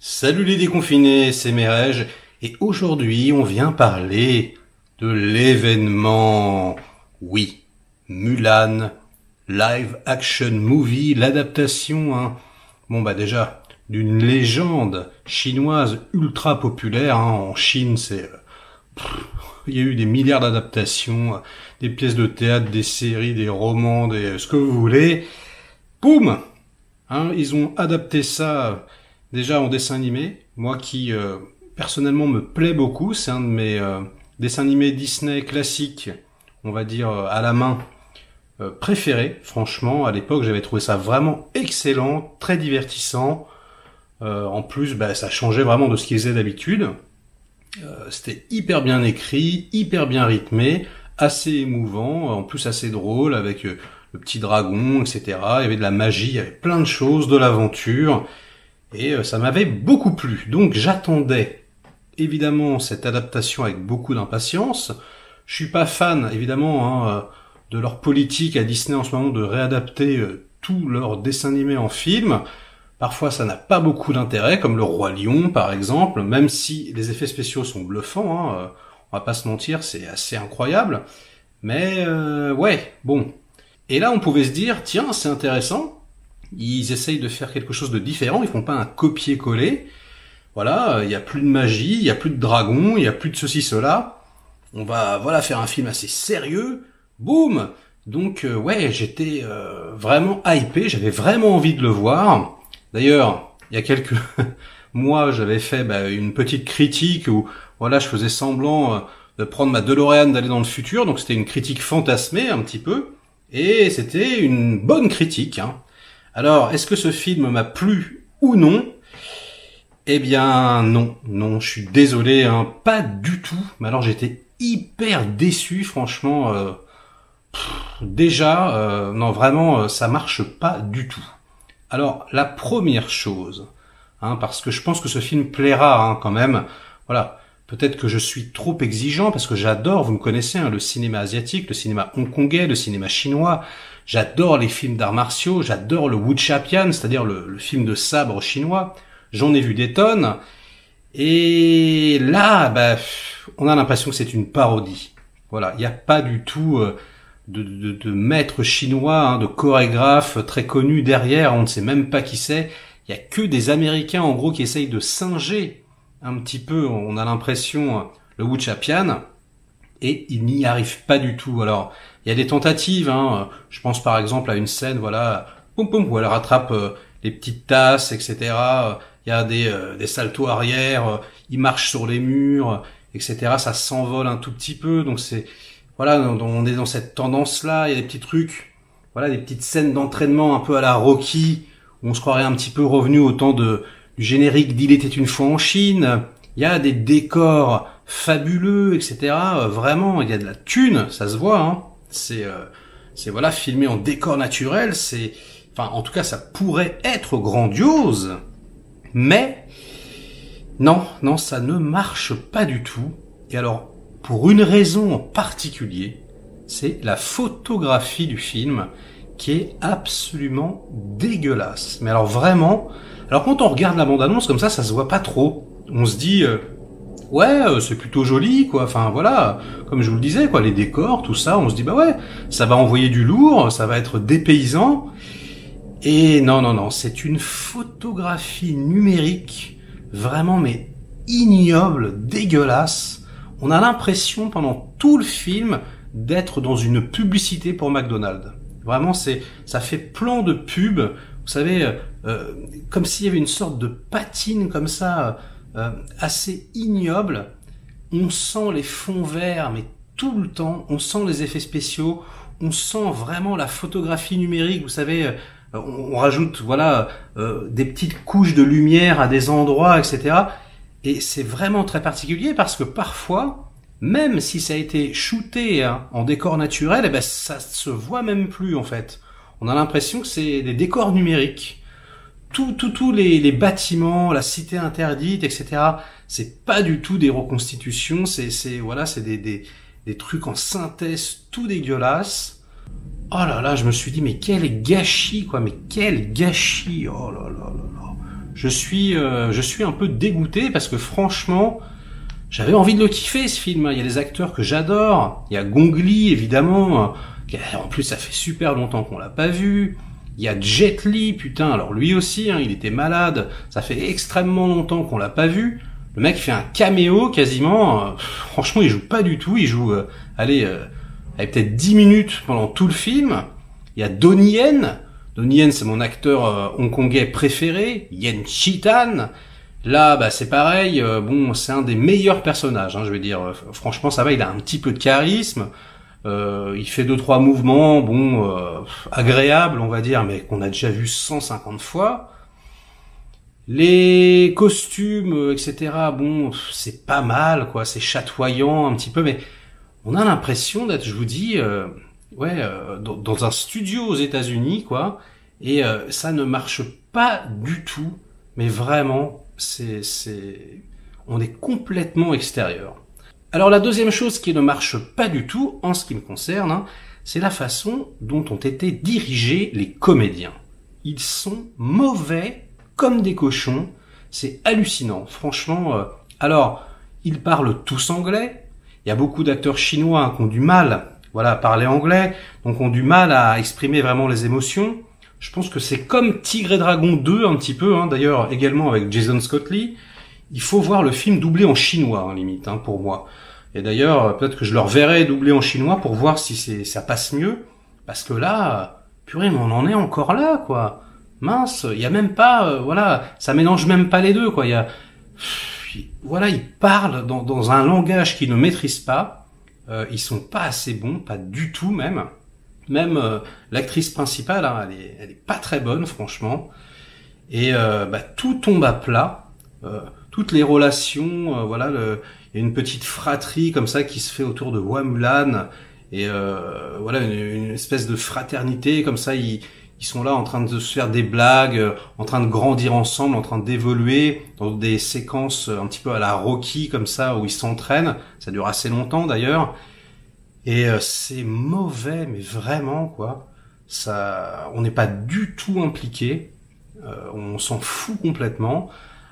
Salut les déconfinés, c'est Merej, et aujourd'hui on vient parler de l'événement. Oui, Mulan, live action movie, l'adaptation, déjà, d'une légende chinoise ultra populaire, en Chine il y a eu des milliards d'adaptations, des pièces de théâtre, des séries, des romans, ce que vous voulez. Boum, ils ont adapté ça déjà en dessin animé. Moi qui personnellement me plaît beaucoup, c'est un de mes dessins animés Disney classiques, on va dire à la main, préférés. Franchement, à l'époque, j'avais trouvé ça vraiment excellent, très divertissant. En plus, ça changeait vraiment de ce qu'ils faisaient d'habitude. C'était hyper bien écrit, hyper bien rythmé, assez émouvant, en plus assez drôle avec le petit dragon, etc. Il y avait de la magie, il y avait plein de choses, de l'aventure, et ça m'avait beaucoup plu. Donc j'attendais évidemment cette adaptation avec beaucoup d'impatience. Je suis pas fan évidemment de leur politique à Disney en ce moment de réadapter tous leurs dessins animés en film. Parfois, ça n'a pas beaucoup d'intérêt, comme le Roi Lion, par exemple, même si les effets spéciaux sont bluffants, on va pas se mentir, c'est assez incroyable. Mais, ouais, bon. Et là, on pouvait se dire, tiens, c'est intéressant, ils essayent de faire quelque chose de différent, ils font pas un copier-coller. Voilà, il y a plus de magie, il y a plus de dragon, il y a plus de ceci, cela. On va, faire un film assez sérieux. Boum! Donc, ouais, j'étais vraiment hypé, j'avais vraiment envie de le voir. D'ailleurs, il y a quelques mois, j'avais fait une petite critique où je faisais semblant de prendre ma DeLorean, d'aller dans le futur. Donc c'était une critique fantasmée un petit peu, et c'était une bonne critique. Alors, est-ce que ce film m'a plu ou non? Eh bien non, je suis désolé, pas du tout. Mais alors j'étais hyper déçu, franchement. Non vraiment, ça marche pas du tout. Alors, la première chose, parce que je pense que ce film plaira quand même, voilà, peut-être que je suis trop exigeant, parce que j'adore, vous me connaissez, le cinéma asiatique, le cinéma hongkongais, le cinéma chinois, j'adore les films d'arts martiaux, j'adore le wuxia-pian, c'est-à-dire le film de sabre chinois, j'en ai vu des tonnes, et là, on a l'impression que c'est une parodie. Voilà, il n'y a pas du tout de maîtres chinois, de chorégraphes très connus derrière, on ne sait même pas qui c'est. Il y a que des Américains en gros qui essayent de singer un petit peu, on a l'impression, le wuxia-pian, et ils n'y arrivent pas du tout. Alors, il y a des tentatives, je pense par exemple à une scène, poum poum, où elle rattrape les petites tasses, etc. Il y a des saltos arrière, ils marchent sur les murs, etc. Ça s'envole un tout petit peu, donc on est dans cette tendance-là, il y a des petits trucs, des petites scènes d'entraînement un peu à la Rocky, où on se croirait un petit peu revenu au temps du générique d'Il était une fois en Chine. Il y a des décors fabuleux, etc. Vraiment, il y a de la thune, ça se voit, C'est filmé en décor naturel, en tout cas, ça pourrait être grandiose, mais non, ça ne marche pas du tout. Et alors, pour une raison en particulier, c'est la photographie du film qui est absolument dégueulasse. Mais alors vraiment, quand on regarde la bande-annonce comme ça se voit pas trop. On se dit, c'est plutôt joli, quoi. Comme je vous le disais, les décors, tout ça, on se dit, ça va envoyer du lourd, ça va être dépaysant. Et non, c'est une photographie numérique, vraiment, mais ignoble, dégueulasse. On a l'impression pendant tout le film d'être dans une publicité pour McDonald's. Vraiment, ça fait plan de pub, vous savez, comme s'il y avait une sorte de patine comme ça, assez ignoble. On sent les fonds verts, mais tout le temps, on sent les effets spéciaux, on sent vraiment la photographie numérique, vous savez, on rajoute, des petites couches de lumière à des endroits, etc. Et c'est vraiment très particulier parce que parfois, même si ça a été shooté en décor naturel, ça se voit même plus en fait. On a l'impression que c'est des décors numériques. Tous les bâtiments, la cité interdite, etc. C'est pas du tout des reconstitutions, c'est des trucs en synthèse tout dégueulasses. Oh là là, je me suis dit mais quel gâchis, quoi, mais quel gâchis. Oh là là là là. je suis un peu dégoûté parce que franchement, j'avais envie de le kiffer ce film. Il y a des acteurs que j'adore. Il y a Gong Li évidemment. En plus, ça fait super longtemps qu'on l'a pas vu. Il y a Jet Li, putain. Alors lui aussi, hein, il était malade. Ça fait extrêmement longtemps qu'on l'a pas vu. Le mec fait un caméo quasiment. Franchement, il joue pas du tout. Il joue, peut-être 10 minutes pendant tout le film. Il y a Donnie Yen. Donnie Yen, c'est mon acteur hongkongais préféré. Yen Chi-tan. Là, bah c'est pareil. Bon, c'est un des meilleurs personnages. Hein, je veux dire, franchement, ça va. Il a un petit peu de charisme. Il fait 2-3 mouvements, bon, agréables, on va dire, mais qu'on a déjà vu 150 fois. Les costumes, etc. Bon, c'est pas mal, quoi. C'est chatoyant un petit peu, mais on a l'impression d'être, je vous dis, dans un studio aux États-Unis, quoi. Et ça ne marche pas du tout, mais vraiment, on est complètement extérieur. Alors la deuxième chose qui ne marche pas du tout, en ce qui me concerne, hein, c'est la façon dont ont été dirigés les comédiens. Ils sont mauvais comme des cochons, c'est hallucinant, franchement. Alors, ils parlent tous anglais, il y a beaucoup d'acteurs chinois hein, qui ont du mal à parler anglais, donc ont du mal à exprimer vraiment les émotions. Je pense que c'est comme Tigre et Dragon 2 un petit peu, hein, d'ailleurs également avec Jason Scott Lee. Il faut voir le film doublé en chinois, hein, limite, hein, pour moi. Et d'ailleurs, peut-être que je le reverrai doublé en chinois pour voir si ça passe mieux. Parce que là, purée, mais on en est encore là, quoi. Mince, il y a même pas, ça mélange même pas les deux, quoi. Ils parlent dans un langage qu'ils ne maîtrisent pas. Ils sont pas assez bons, pas du tout même. Même l'actrice principale, hein, elle est pas très bonne, franchement. Et tout tombe à plat. Toutes les relations, il y a une petite fratrie comme ça qui se fait autour de Hua Mulan et une espèce de fraternité comme ça. Ils sont là en train de se faire des blagues, en train de grandir ensemble, en train d'évoluer dans des séquences un petit peu à la Rocky comme ça où ils s'entraînent. Ça dure assez longtemps d'ailleurs et c'est mauvais mais vraiment quoi. Ça, on n'est pas du tout impliqué, on s'en fout complètement.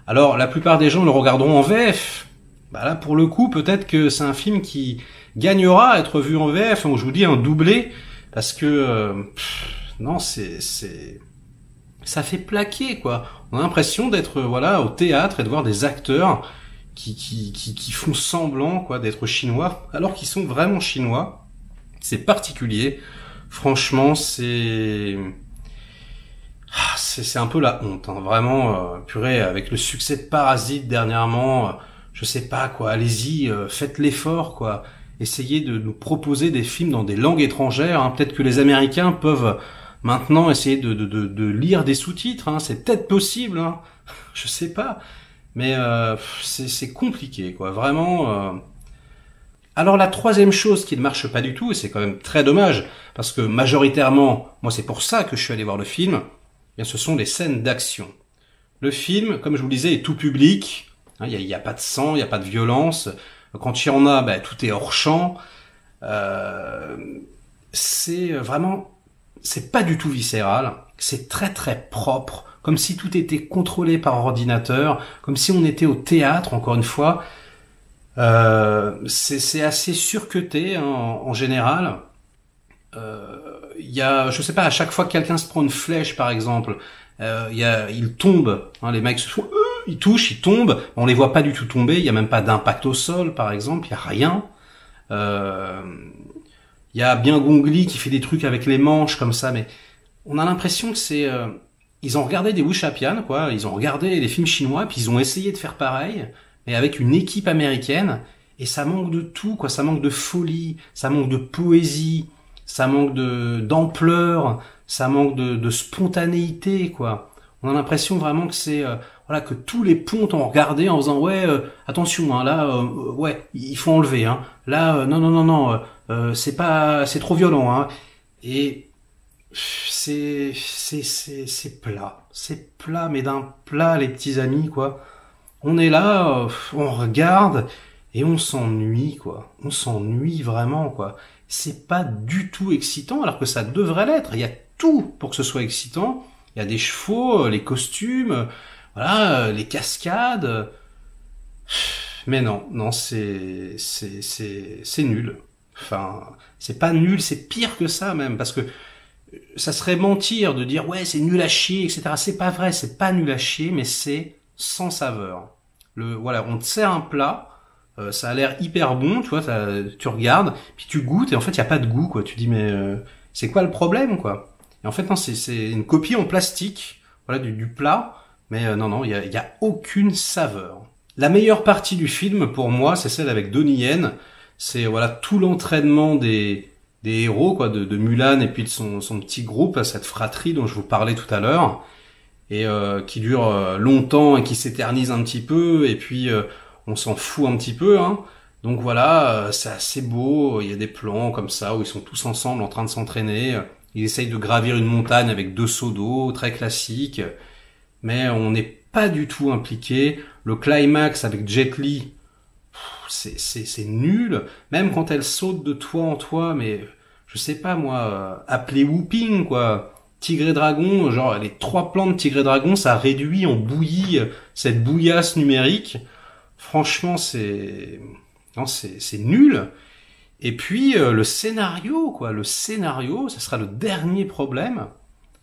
Alors, la plupart des gens le regarderont en VF. Bah là, pour le coup, peut-être que c'est un film qui gagnera à être vu en VF. Je vous dis un doublé, parce que non, ça fait plaquer quoi. On a l'impression d'être au théâtre et de voir des acteurs qui font semblant quoi d'être chinois, alors qu'ils sont vraiment chinois. C'est particulier. Franchement, c'est un peu la honte, hein. Vraiment, purée, avec le succès de Parasite dernièrement, je sais pas quoi, allez-y, faites l'effort quoi, essayez de nous proposer des films dans des langues étrangères, hein. Peut-être que les Américains peuvent maintenant essayer de lire des sous-titres, hein. C'est peut-être possible, hein. Je sais pas, mais c'est compliqué quoi, vraiment. Alors la troisième chose qui ne marche pas du tout, et c'est quand même très dommage, parce que majoritairement, moi c'est pour ça que je suis allé voir le film, bien, ce sont les scènes d'action. Le film, comme je vous le disais, est tout public. Il y a pas de sang, il y a pas de violence. Quand il y en a, tout est hors champ. C'est pas du tout viscéral. C'est très très propre, comme si tout était contrôlé par ordinateur, comme si on était au théâtre. Encore une fois, c'est assez surcuté hein, en général. Il y a, je sais pas, à chaque fois que quelqu'un se prend une flèche, par exemple, il tombe, hein, les mecs se font, ils touchent, ils tombent, on les voit pas du tout tomber, il y a même pas d'impact au sol, par exemple, il y a rien. Il y a bien Gong Li qui fait des trucs avec les manches comme ça, mais on a l'impression que ils ont regardé des wuxia-pian, quoi, ils ont regardé les films chinois, puis ils ont essayé de faire pareil, mais avec une équipe américaine, et ça manque de tout, quoi, ça manque de folie, ça manque de poésie, ça manque d'ampleur, ça manque de spontanéité, quoi. On a l'impression vraiment que c'est que tous les pontes ont regardé en faisant attention hein, là il faut enlever hein. Là non c'est trop violent hein. Et c'est plat mais d'un plat les petits amis quoi. On est là, on regarde et on s'ennuie quoi. On s'ennuie vraiment quoi. C'est pas du tout excitant alors que ça devrait l'être. Il y a tout pour que ce soit excitant. Il y a des chevaux, les costumes, voilà, les cascades. Mais non, non, c'est nul. Enfin, c'est pas nul, c'est pire que ça même, parce que ça serait mentir de dire ouais c'est nul à chier, etc. C'est pas vrai, c'est pas nul à chier, mais c'est sans saveur. Voilà, on te sert un plat, ça a l'air hyper bon, tu vois, tu regardes, puis tu goûtes et en fait il y a pas de goût, quoi. Tu dis mais c'est quoi le problème, quoi? Et en fait non, c'est une copie en plastique, voilà, du plat, mais non non, il y a aucune saveur. La meilleure partie du film pour moi, c'est celle avec Donnie Yen. C'est voilà tout l'entraînement des héros, quoi, de Mulan et puis de son petit groupe, cette fratrie dont je vous parlais tout à l'heure, et qui dure longtemps et qui s'éternise un petit peu, et puis on s'en fout un petit peu, hein. Donc voilà, c'est assez beau, il y a des plans comme ça où ils sont tous ensemble en train de s'entraîner, ils essayent de gravir une montagne avec 2 seaux d'eau, très classique, mais on n'est pas du tout impliqué. Le climax avec Jet Li, c'est nul, même quand elle saute de toit en toit, mais je sais pas moi, appeler whooping, quoi. Tigre et dragon, genre les 3 plans de tigre et dragon, ça réduit en bouillie cette bouillasse numérique. Franchement, non, c'est nul. Et puis le scénario, quoi, le scénario, ça sera le dernier problème.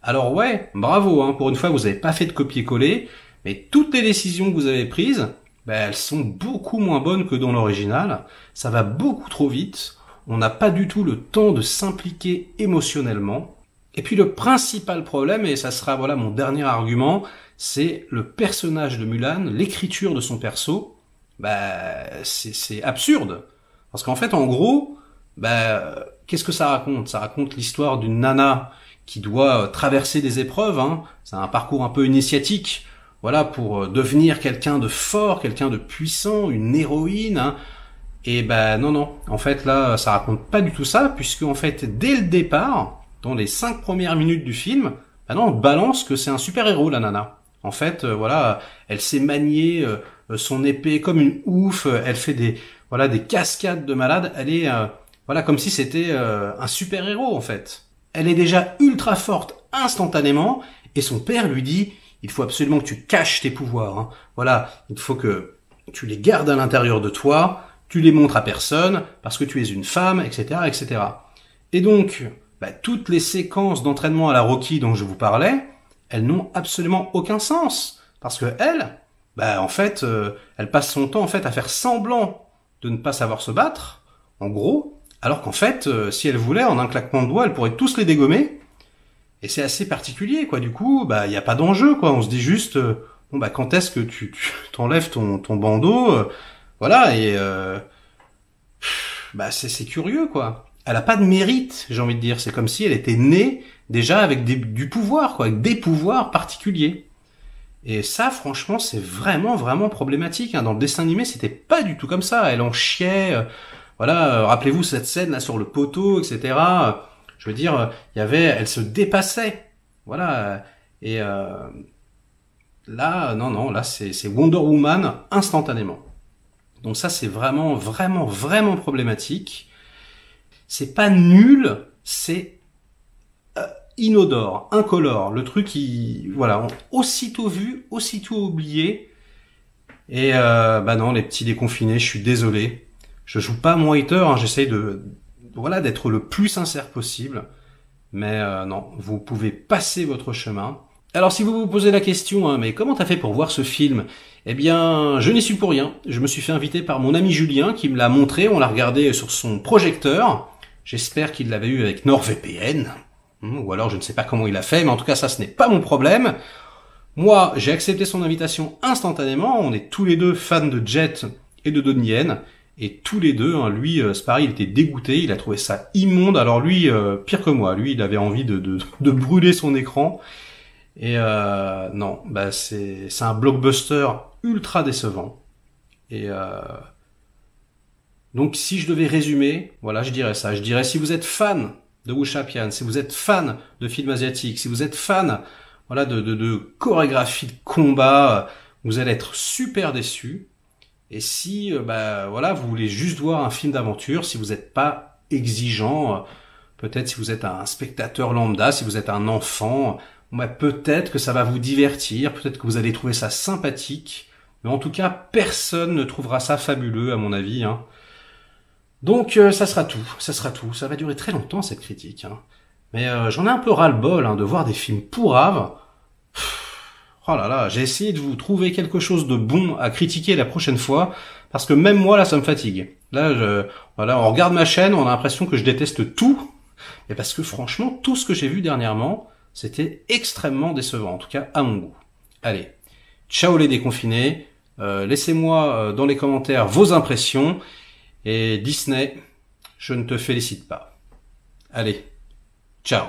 Alors ouais, bravo, hein, pour une fois vous avez pas fait de copier-coller, mais toutes les décisions que vous avez prises, elles sont beaucoup moins bonnes que dans l'original. Ça va beaucoup trop vite. On n'a pas du tout le temps de s'impliquer émotionnellement. Et puis le principal problème, et ça sera voilà mon dernier argument, c'est le personnage de Mulan, l'écriture de son perso. C'est absurde. Parce qu'en fait, en gros, qu'est-ce que ça raconte? Ça raconte l'histoire d'une nana qui doit traverser des épreuves, hein. C'est un parcours un peu initiatique, voilà, pour devenir quelqu'un de fort, quelqu'un de puissant, une héroïne, hein. Et non, en fait là, ça raconte pas du tout ça, puisque en fait, dès le départ, dans les 5 premières minutes du film, non, on balance que c'est un super-héros, la nana. En fait, voilà, elle sait manier son épée comme une ouf, elle fait des cascades de malade, elle est voilà comme si c'était un super-héros en fait. Elle est déjà ultra forte instantanément et son père lui dit il faut absolument que tu caches tes pouvoirs, hein. Voilà, il faut que tu les gardes à l'intérieur de toi, tu les montres à personne parce que tu es une femme, etc., etc. Et donc toutes les séquences d'entraînement à la Rocky dont je vous parlais, elles n'ont absolument aucun sens parce que elle, en fait, elle passe son temps en fait à faire semblant de ne pas savoir se battre, en gros, alors qu'en fait, si elle voulait, en un claquement de doigts, elle pourrait tous les dégommer. Et c'est assez particulier, quoi. Du coup, y a pas d'enjeu, quoi. On se dit juste, quand est-ce que tu t'enlèves ton bandeau, voilà, et c'est curieux, quoi. Elle a pas de mérite, j'ai envie de dire. C'est comme si elle était née déjà avec du pouvoir, quoi, avec des pouvoirs particuliers. Et ça, franchement, c'est vraiment, vraiment problématique, hein. Dans le dessin animé, c'était pas du tout comme ça. Elle en chiait, voilà. Rappelez-vous cette scène là sur le poteau, etc. Je veux dire, elle se dépassait, voilà. Et là, non, là, c'est Wonder Woman instantanément. Donc ça, c'est vraiment, vraiment, vraiment problématique. C'est pas nul, c'est inodore, incolore, le truc aussitôt vu, aussitôt oublié. Et non, les petits déconfinés, je suis désolé. Je joue pas mon hater, hein, j'essaye d'être le plus sincère possible. Mais non, vous pouvez passer votre chemin. Alors si vous vous posez la question, mais comment t'as fait pour voir ce film? Eh bien, je n'y suis pour rien. Je me suis fait inviter par mon ami Julien qui me l'a montré, on l'a regardé sur son projecteur. J'espère qu'il l'avait eu avec NordVPN. Ou alors je ne sais pas comment il a fait, mais en tout cas ça ce n'est pas mon problème. Moi j'ai accepté son invitation instantanément, on est tous les deux fans de Jet et de Donnie Yen, et tous les deux, hein, lui c'est pareil, il était dégoûté, il a trouvé ça immonde, alors lui pire que moi, lui il avait envie de brûler son écran, et non, c'est un blockbuster ultra décevant, et donc si je devais résumer, voilà je dirais ça, je dirais si vous êtes fan de Wu Shapian, si vous êtes fan de films asiatiques, si vous êtes fan de chorégraphie de combat, vous allez être super déçus. Et si vous voulez juste voir un film d'aventure, si vous n'êtes pas exigeant, peut-être si vous êtes un spectateur lambda, si vous êtes un enfant, Bon, bah, peut-être que ça va vous divertir, peut-être que vous allez trouver ça sympathique, mais en tout cas, personne ne trouvera ça fabuleux, à mon avis, hein. Donc, ça sera tout, ça sera tout. Ça va durer très longtemps, cette critique, hein. Mais j'en ai un peu ras-le-bol, hein, de voir des films pourraves. Oh là là, j'ai essayé de vous trouver quelque chose de bon à critiquer la prochaine fois, parce que même moi, là, ça me fatigue. Là, voilà, on regarde ma chaîne, on a l'impression que je déteste tout, mais parce que franchement, tout ce que j'ai vu dernièrement, c'était extrêmement décevant, en tout cas à mon goût. Allez, ciao les déconfinés, laissez-moi dans les commentaires vos impressions, et Disney, je ne te félicite pas. Allez, ciao.